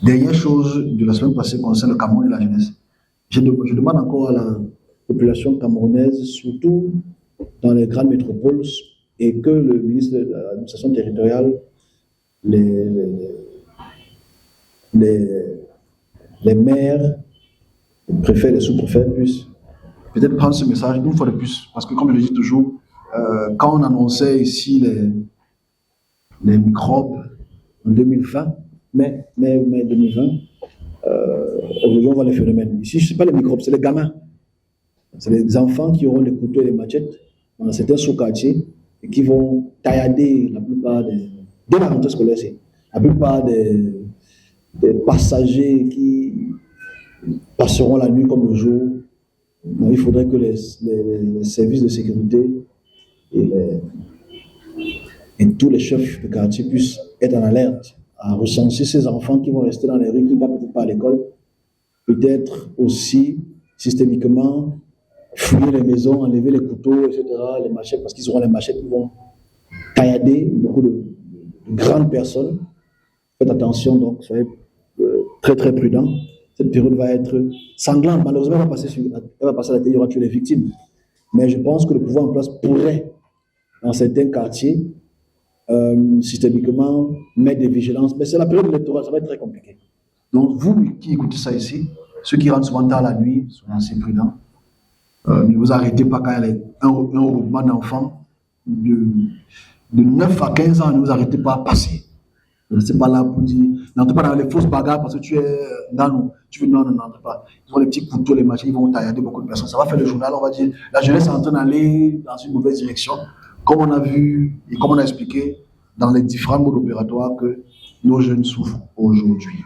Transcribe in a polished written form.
Dernière chose de la semaine passée concerne le Cameroun et la jeunesse. Je demande encore à la population camerounaise, surtout dans les grandes métropoles, et que le ministre de l'administration territoriale, les, les, les maires, les préfets, les sous-préfets puissent peut-être prendre ce message une fois de plus. Parce que, comme je le dis toujours, quand on annonçait ici les microbes en 2020, mai 2020, aujourd'hui on voit les phénomènes. Ici, ce n'est pas les microbes, c'est les gamins. C'est les enfants qui auront les couteaux et les machettes dans certains sous-quartiers et qui vont taillader la plupart dès la rentrée scolaire, la plupart des passagers qui passeront la nuit comme le jour. Donc, il faudrait que les services de sécurité et tous les chefs de quartier puissent être en alerte à recenser ces enfants qui vont rester dans les rues, qui ne vont peut-être pas à l'école, peut-être aussi systémiquement fouiller les maisons, enlever les couteaux, etc., les machettes, parce qu'ils auront les machettes qui vont taillader beaucoup de grandes personnes. Faites attention, donc, soyez très très prudents. Cette période va être sanglante. Malheureusement, elle va passer à la télé, il y aura tué les victimes. Mais je pense que le pouvoir en place pourrait, dans certains quartiers, systémiquement mettre des vigilances. Mais c'est la période électorale, ça va être très compliqué. Donc, vous qui écoutez ça ici, ceux qui rentrent souvent tard la nuit, soyez assez prudents. Ne vous arrêtez pas quand il y a un regroupement d'enfants de 9 à 15 ans, ne vous arrêtez pas à passer. Ne restez pas là pour dire, n'entre pas dans les fausses bagarres parce que tu es dans nous. Tu veux, non, n'entre pas. Ils ont les petits couteaux, les machins, ils vont taillader beaucoup de personnes. Ça va faire le journal, on va dire, la jeunesse est en train d'aller dans une mauvaise direction, comme on a vu et comme on a expliqué dans les différents modes opératoires que nos jeunes souffrent aujourd'hui.